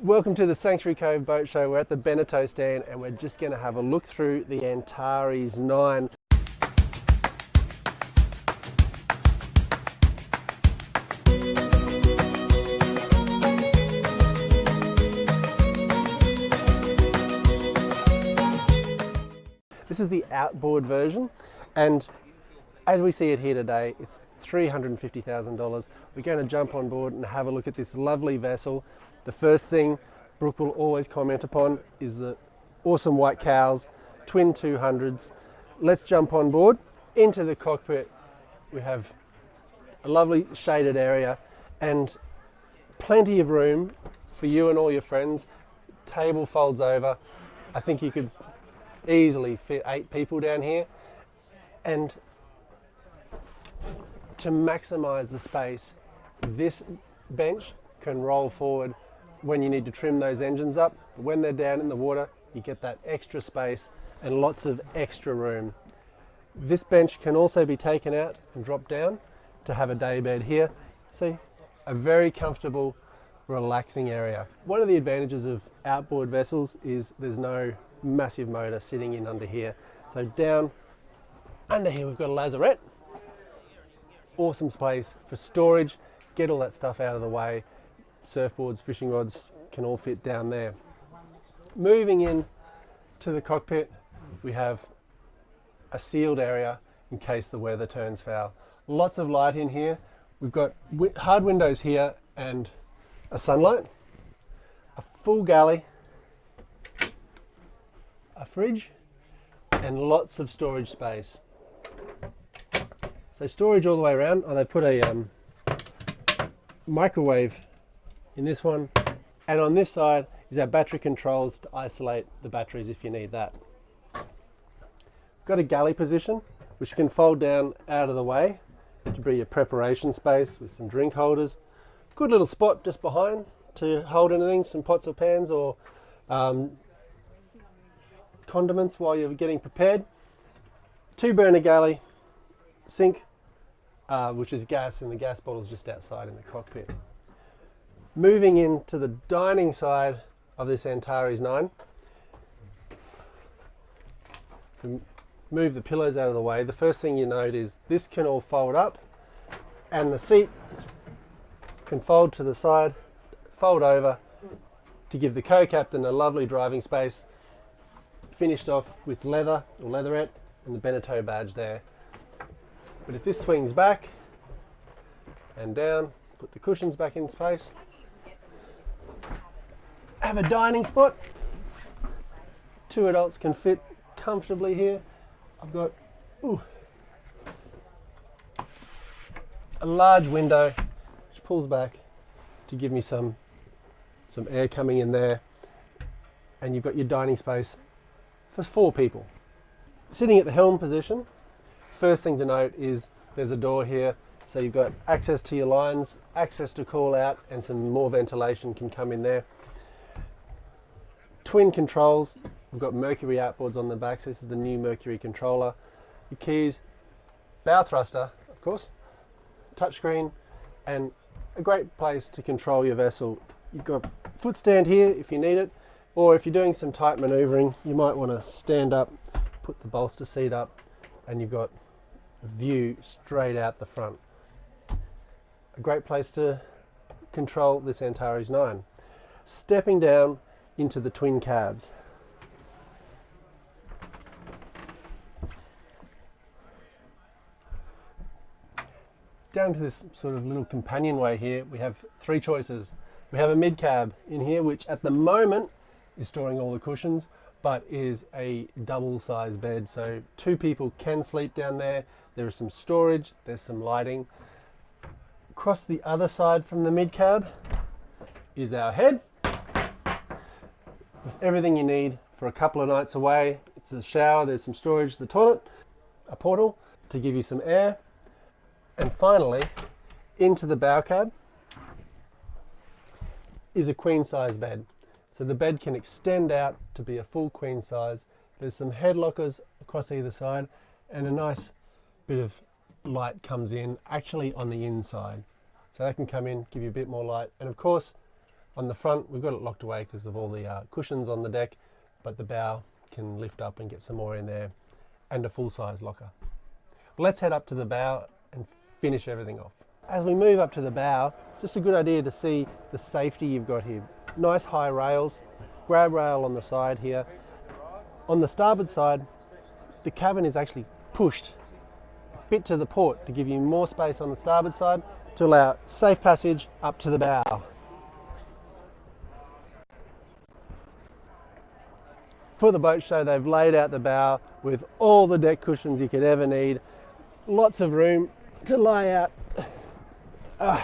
Welcome to the Sanctuary Cove Boat Show. We're at the Beneteau stand and we're just going to have a look through the Antares 9. This is the outboard version, and as we see it here today, it's $350,000. We're going to jump on board and have a look at this lovely vessel. The first thing Brooke will always comment upon is the awesome white cows, twin 200s. Let's jump on board. Into the cockpit, we have a lovely shaded area and plenty of room for you and all your friends. Table folds over. I think you could easily fit 8 people down here, and to maximize the space, this bench can roll forward when you need to trim those engines up. When they're down in the water, you get that extra space and lots of extra room. This bench can also be taken out and dropped down to have a day bed here. See, a very comfortable, relaxing area. One of the advantages of outboard vessels is there's no massive motor sitting in under here. So down under here we've got a lazarette. Awesome space for storage. Get all that stuff out of the way. Surfboards, fishing rods can all fit down there. Moving in to the cockpit, we have a sealed area in case the weather turns foul. Lots of light in here. We've got hard windows here and a sunlight, a full galley, a fridge, and lots of storage space. So storage all the way around. Oh, they put a microwave in this one, and on this side is our battery controls to isolate the batteries if you need that. We've got a galley position which can fold down out of the way to be your preparation space with some drink holders. Good little spot just behind to hold anything, some pots or pans or condiments while you're getting prepared. 2-burner galley, sink, which is gas, and the gas bottle's just outside in the cockpit. Moving into the dining side of this Antares 9, to move the pillows out of the way, the first thing you note is this can all fold up, and the seat can fold to the side, fold over to give the co-captain a lovely driving space, finished off with leather or leatherette and the Beneteau badge there. But if this swings back and down, put the cushions back in space, have a dining spot. 2 adults can fit comfortably here. I've got a large window which pulls back to give me some air coming in there, and you've got your dining space for 4 people. Sitting at the helm position, first thing to note is there's a door here, so you've got access to your lines, access to call out, and some more ventilation can come in there. Twin controls, we've got Mercury outboards on the back, so this is the new Mercury controller. Your keys, bow thruster, of course, touchscreen, and a great place to control your vessel. You've got foot stand here if you need it, or if you're doing some tight maneuvering, you might want to stand up, put the bolster seat up, and you've got a view straight out the front. A great place to control this Antares 9. Stepping down into the twin cabs. Down to this sort of little companionway here, we have 3 choices. We have a mid cab in here, which at the moment is storing all the cushions, but is a double size bed, so 2 people can sleep down there. There is some storage, there's some lighting. Across the other side from the mid cab is our head, with everything you need for a couple of nights away. It's a shower, there's some storage, the toilet, a portal to give you some air, and finally into the bow cab is a queen size bed. So the bed can extend out to be a full queen size. There's some head lockers across either side, and a nice bit of light comes in actually on the inside. So that can come in, give you a bit more light. And of course, On the front, we've got it locked away because of all the cushions on the deck, but the bow can lift up and get some more in there, and a full-size locker. Let's head up to the bow and finish everything off. As we move up to the bow, it's just a good idea to see the safety you've got here. Nice high rails, grab rail on the side here. On the starboard side, the cabin is actually pushed a bit to the port to give you more space on the starboard side to allow safe passage up to the bow. For the boat show, they've laid out the bow with all the deck cushions you could ever need. Lots of room to lie out. And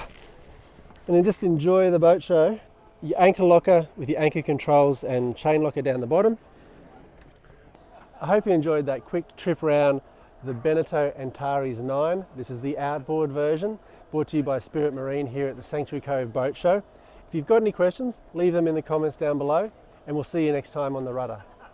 then just enjoy the boat show. Your anchor locker with your anchor controls and chain locker down the bottom. I hope you enjoyed that quick trip around the Beneteau Antares 9. This is the outboard version, brought to you by Spirit Marine here at the Sanctuary Cove Boat Show. If you've got any questions, leave them in the comments down below, and we'll see you next time on the Rudder.